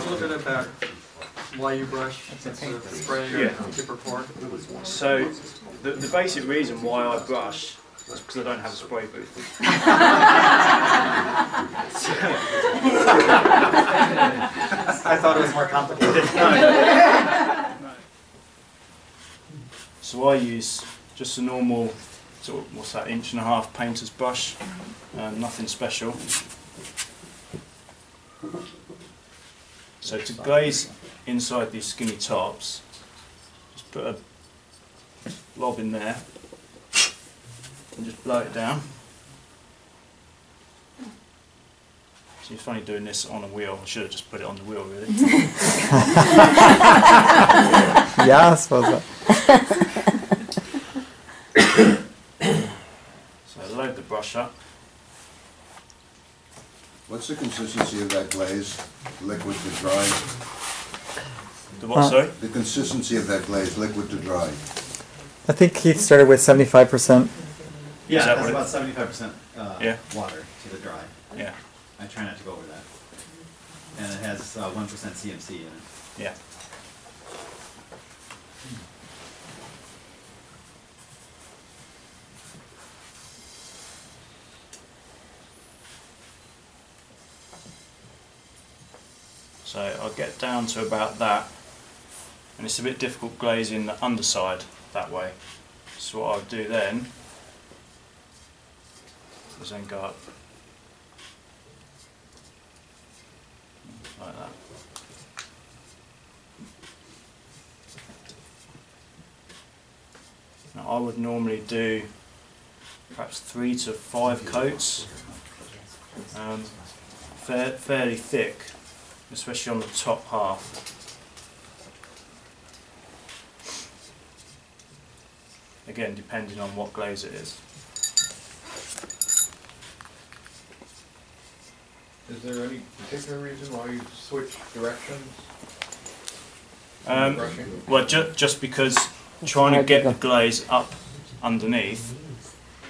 a little bit about why you brush instead of spray or tip or pour? So the basic reason why I brush is because I don't have a spray booth. I thought it was more complicated. No. So I use just a normal, sort of, what's that, 1.5" painter's brush, nothing special. So to glaze inside these skinny tops, just put a blob in there and just blow it down. So it's funny doing this on a wheel. I should have just put it on the wheel, really. Yeah, I suppose so. So load the brush up. What's the consistency of that glaze, liquid to dry? The what, sorry? The consistency of that glaze, liquid to dry. I think Keith started with 75%. Yeah, that's about 75% yeah. water to the dry. Yeah. I try not to go over that. And it has 1% CMC in it. Yeah. So I'll get down to about that, and it's a bit difficult glazing the underside that way. So what I'll do then is then go up like that. Now I would normally do perhaps 3 to 5 coats, fairly thick, especially on the top half. Again, depending on what glaze it is. Is there any particular reason why you switch directions? Well, just because trying to get the glaze up underneath,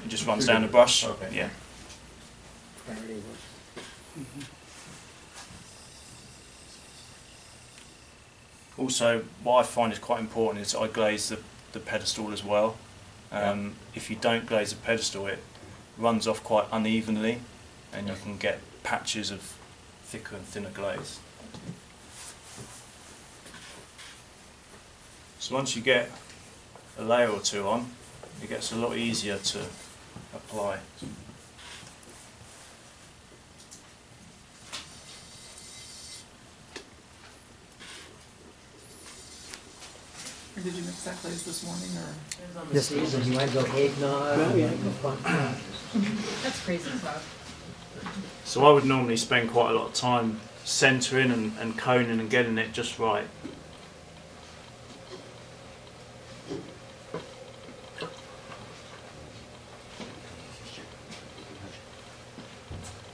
it just runs down the brush. Okay. Yeah. Also, what I find is quite important is I glaze the pedestal as well. If you don't glaze the pedestal, it runs off quite unevenly, and you can get patches of thicker and thinner glaze. So once you get a layer or two on, it gets a lot easier to apply. Or did you mix that glaze this morning, or? Yes. You might go eggnog. Oh, yeah. That's crazy stuff. So I would normally spend quite a lot of time centering and coning and getting it just right.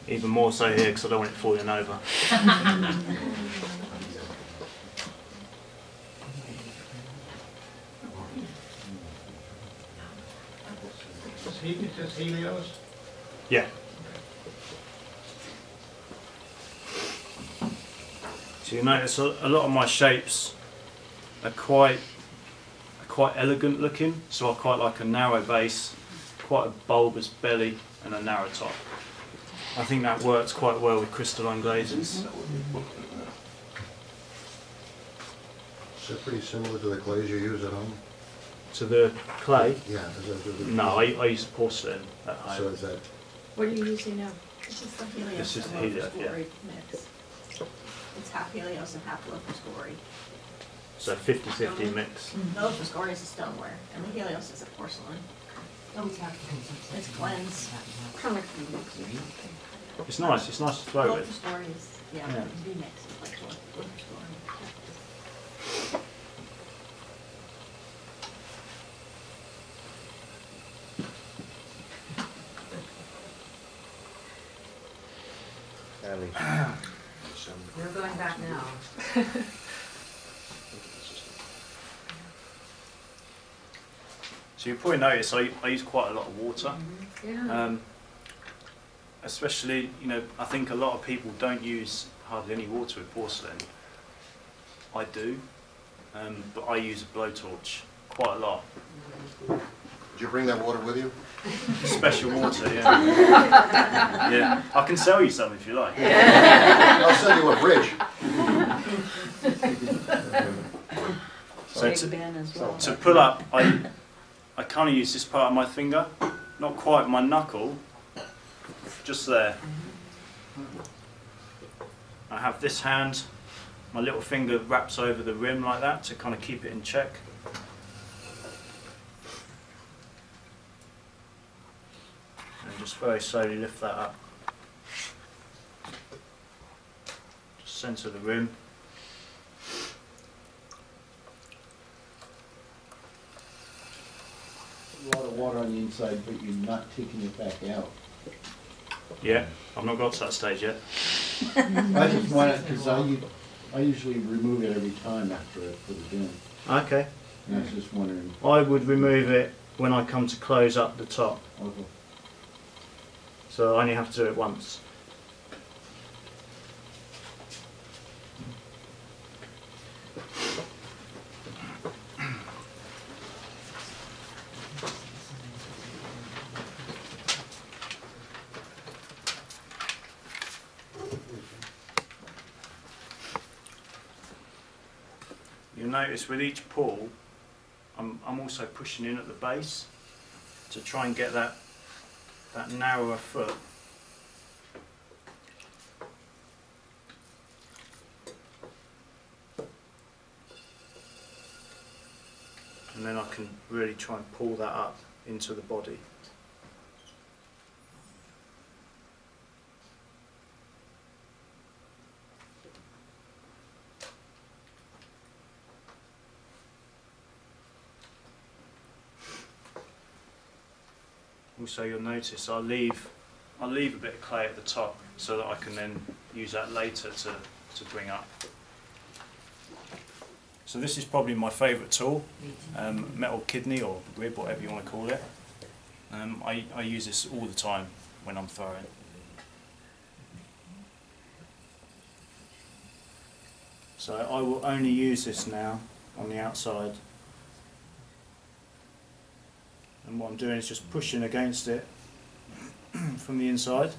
Even more so here because I don't want it falling over. Is this Helios? Yeah. So you notice a lot of my shapes are quite elegant looking. So I quite like a narrow base, quite a bulbous belly, and a narrow top. I think that works quite well with crystalline glazes. Is that pretty similar to the glaze you use at home? To the clay? Yeah. No, I use porcelain at home. So is that? What are you using now? This is the Helios This is and the Helios, Locust yeah. Glory mix. It's half Helios and half Locust Glory. So 50-50 mix. The Locust Glory is a stoneware, and the Helios is a porcelain. It's cleansed. It's nice to throw with. Locust Glory is, yeah, remix is like Locust Glory. We're going back now. So you probably notice I use quite a lot of water. Yeah. Especially, I think a lot of people don't use hardly any water with porcelain. I do, but I use a blowtorch quite a lot. Did you bring that water with you? Special water, yeah. Yeah, I can sell you some if you like. I'll sell you a bridge. So to pull up, I kind of use this part of my finger, not quite my knuckle, just there. I have this hand, my little finger wraps over the rim like that to kind of keep it in check. And just very slowly lift that up. Just centre the rim. A lot of water on the inside, but you're not taking it back out. Yeah, I've not got to that stage yet. I just wanted, because I usually remove it every time after I put it in. Okay. And I was just wondering. I would remove it when I come to close up the top. Okay. So I only have to do it once. You'll notice with each pull, I'm also pushing in at the base to try and get that narrower foot. And then I can really try and pull that up into the body. Also, you'll notice I'll leave a bit of clay at the top so that I can then use that later to bring up. So this is probably my favourite tool, metal kidney or rib, whatever you want to call it. I use this all the time when I'm throwing. So I will only use this now on the outside. And what I'm doing is just pushing against it from the inside.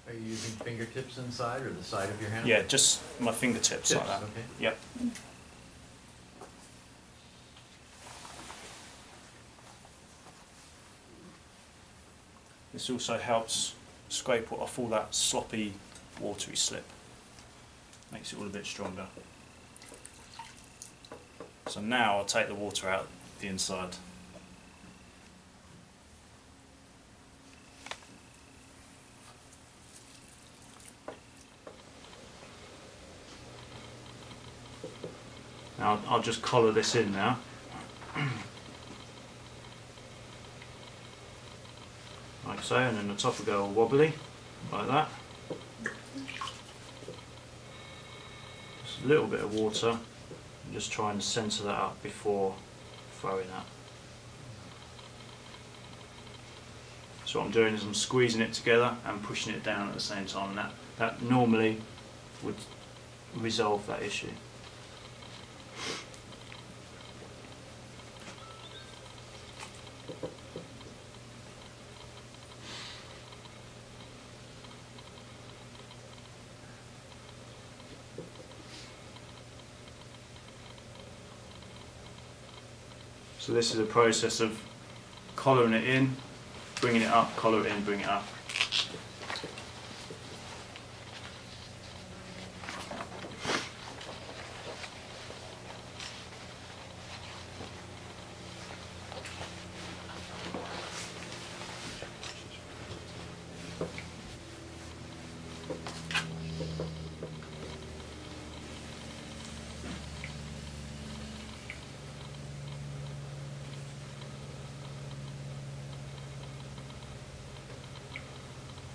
Are you using fingertips inside or the side of your hand? Yeah, just my fingertips like that. Okay. Yep. This also helps scrape off all that sloppy, watery slip. Makes it all a bit stronger. So now I'll take the water out the inside. Now I'll just collar this in now. Like so, and then the top will go all wobbly, like that. Just a little bit of water, and just try and centre that up before throwing that. So what I'm doing is I'm squeezing it together and pushing it down at the same time, and that normally would resolve that issue. So this is a process of collaring it in, bringing it up, collar it in, bring it up.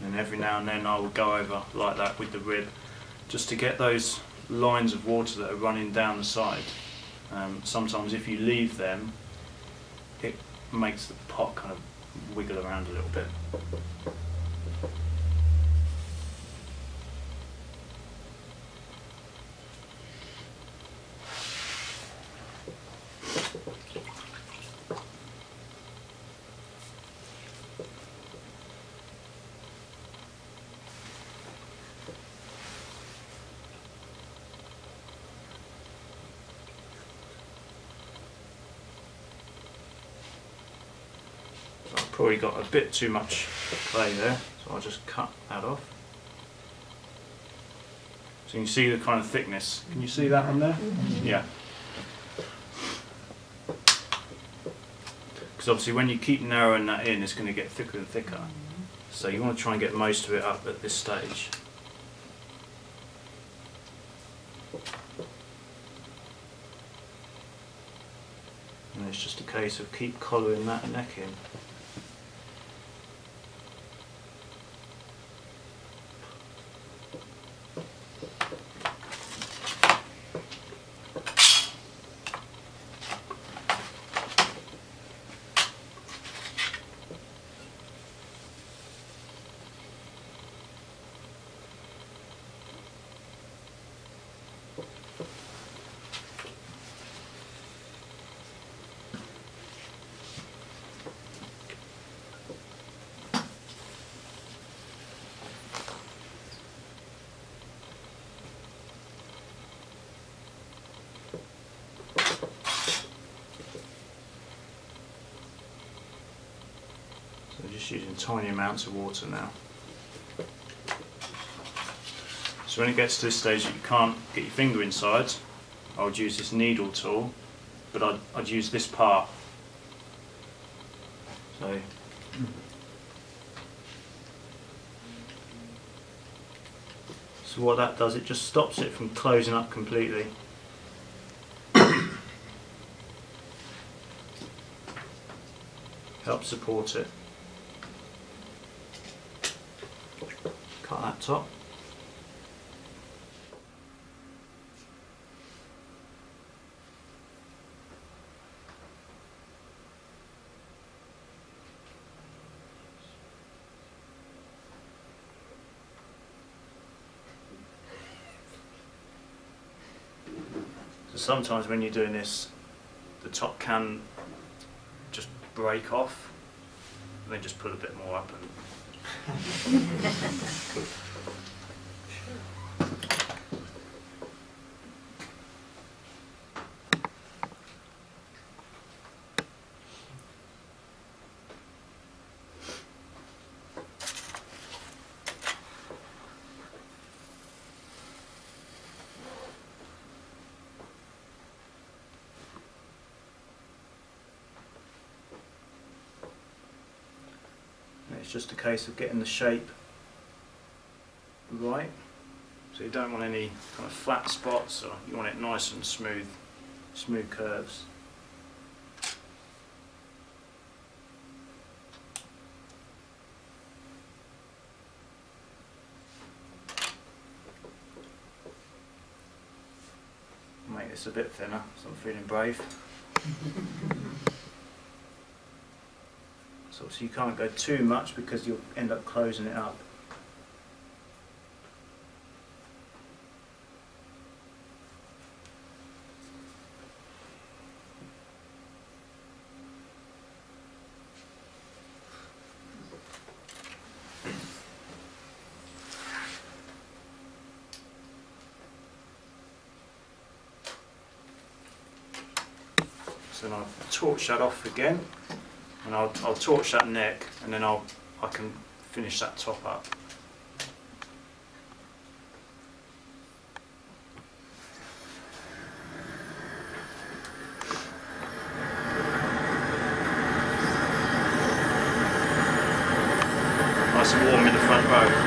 And every now and then I will go over like that with the rib, just to get those lines of water that are running down the side. Sometimes if you leave them, it makes the pot kind of wiggle around a little bit. Probably got a bit too much clay there, so I'll just cut that off. So you can see the kind of thickness. Can you see that on there? Yeah. Because obviously when you keep narrowing that in, it's going to get thicker and thicker. So you want to try and get most of it up at this stage. And it's just a case of keep collaring that neck in. Just using tiny amounts of water now. So when it gets to this stage that you can't get your finger inside, I would use this needle tool, but I'd use this part. So what that does, it just stops it from closing up completely. Helps support it. Cut that top. So sometimes when you're doing this, the top can just break off, and then just put a bit more up and it's just a case of getting the shape right. So you don't want any kind of flat spots, or you want it nice and smooth curves. Make this a bit thinner, so I'm feeling brave. So you can't go too much because you'll end up closing it up. So then I'll torch that off again. And I'll torch that neck, and then I can finish that top up. Nice and warm in the front row.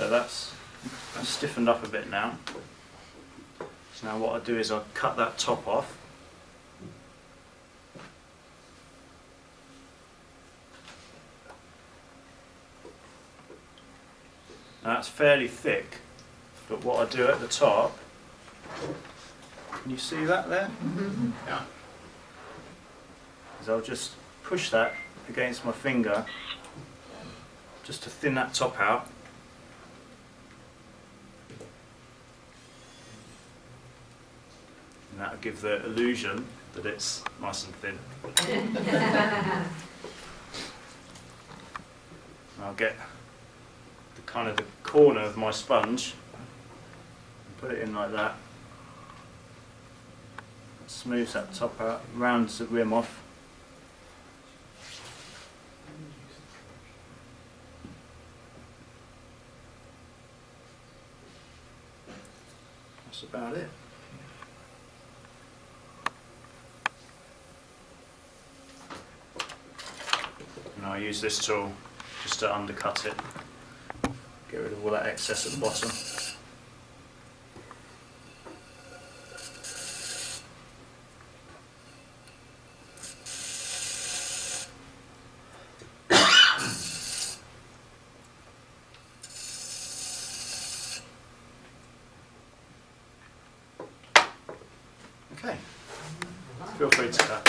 So that's stiffened up a bit now. So now what I do is I cut that top off. Now that's fairly thick, but what I do at the top, can you see that there? Mm-hmm. Yeah. Is I'll just push that against my finger just to thin that top out. And that'll give the illusion that it's nice and thin. And I'll get the kind of the corner of my sponge and put it in like that. That smooths that top out, rounds the rim off. That's about it. And I use this tool just to undercut it, get rid of all that excess at the bottom. Okay, feel free to cut.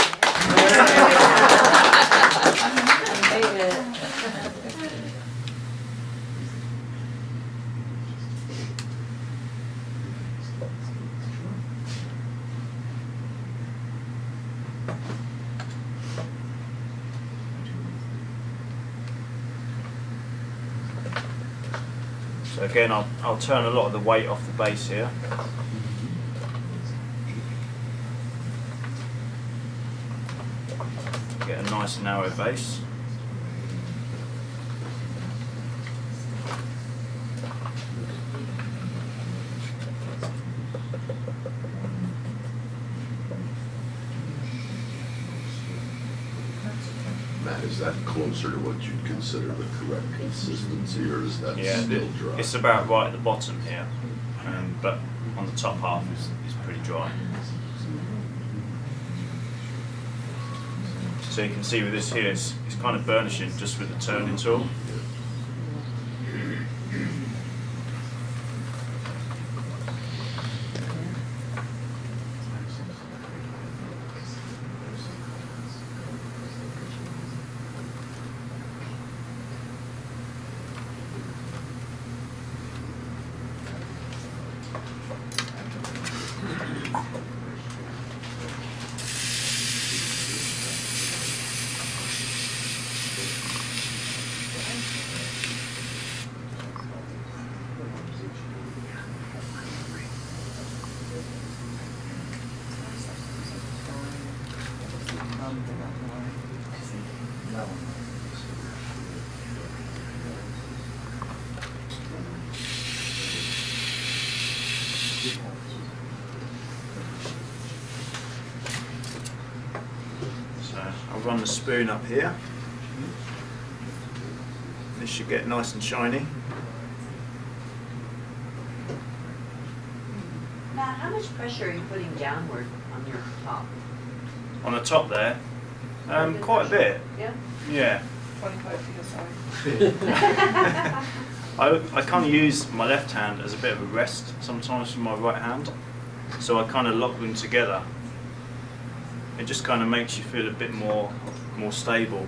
So again, I'll turn a lot of the weight off the base here. Get a nice narrow base. Matt, is that closer to what you'd consider the correct consistency, or is that Yeah, still dry? it's about right at the bottom here, but on the top half is pretty dry. So you can see with this here, it's kind of burnishing just with the turning tool. So I'll run the spoon up here. This should get nice and shiny. Matt, how much pressure are you putting downward on your top? On the top there, quite a bit. Yeah? Yeah. 25 psi. I kind of use my left hand as a bit of a rest sometimes for my right hand, so I kind of lock them together. It just kind of makes you feel a bit more stable.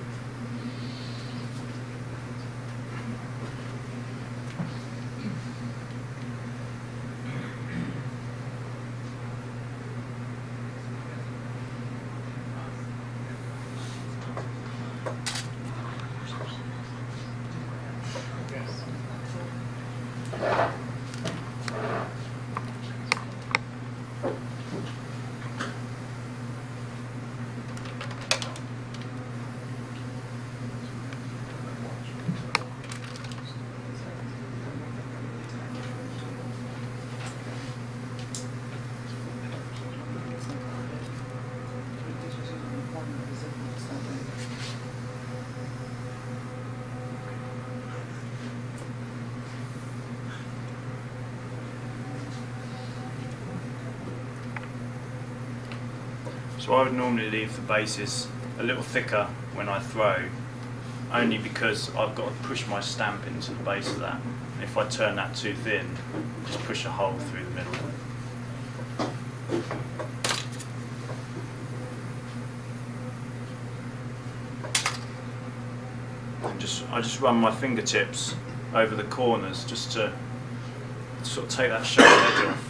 So I would normally leave the bases a little thicker when I throw, only because I've got to push my stamp into the base of that. And if I turn that too thin, just push a hole through the middle. And I just run my fingertips over the corners just to sort of take that sharp edge off.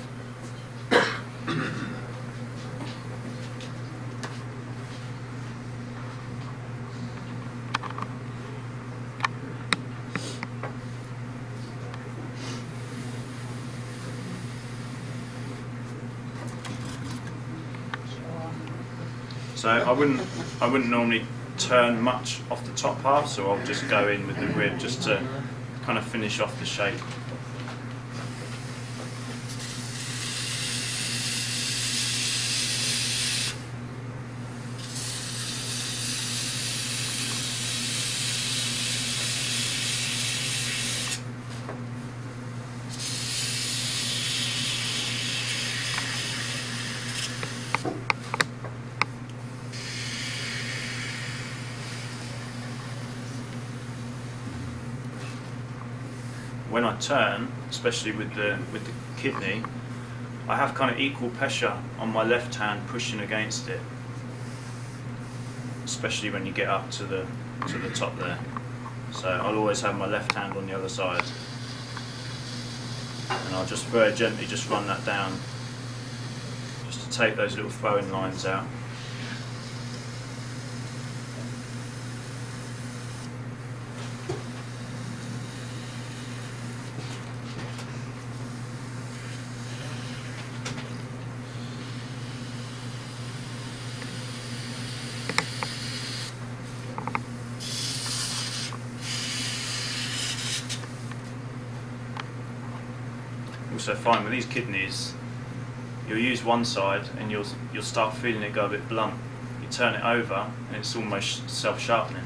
So I wouldn't normally turn much off the top half, so I'll just go in with the rib just to kind of finish off the shape. When I turn, especially with the kidney, I have kind of equal pressure on my left hand pushing against it, especially when you get up to the top there. So I'll always have my left hand on the other side, and I'll just very gently just run that down, just to take those little throwing lines out. Also find with these kidneys, you'll use one side and you'll start feeling it go a bit blunt. You turn it over and it's almost self-sharpening.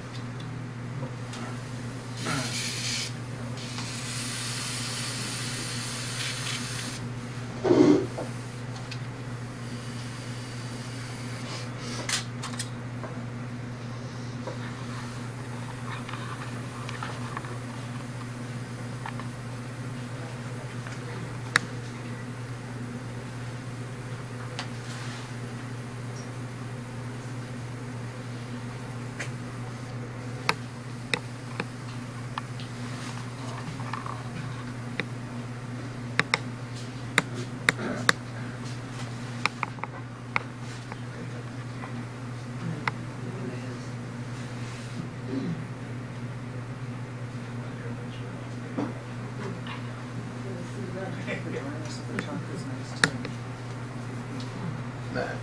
Matt,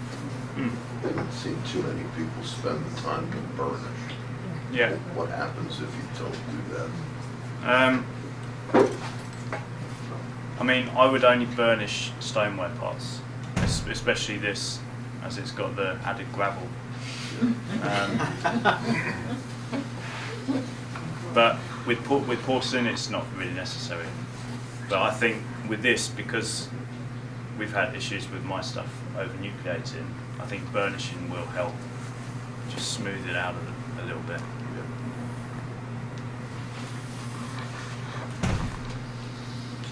I haven't seen too many people spend the time to burnish. Yeah. What happens if you don't do that? I mean, I would only burnish stoneware pots, especially this, as it's got the added gravel. But with porcelain, it's not really necessary. But I think with this, because we've had issues with my stuff over nucleating, I think burnishing will help just smooth it out a little bit.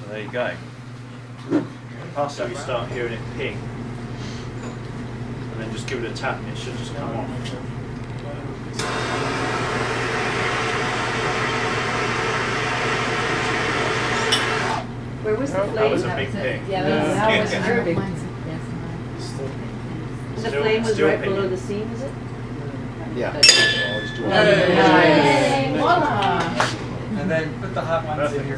So there you go. Past that, you start hearing it ping, and then just give it a tap and it should just come off. Where was the flame? That was a big ping. Yeah, that was very big. And the flame was right below the seam, is it? Yeah. Always do it. Nice. Voila! And then put the hot ones in here.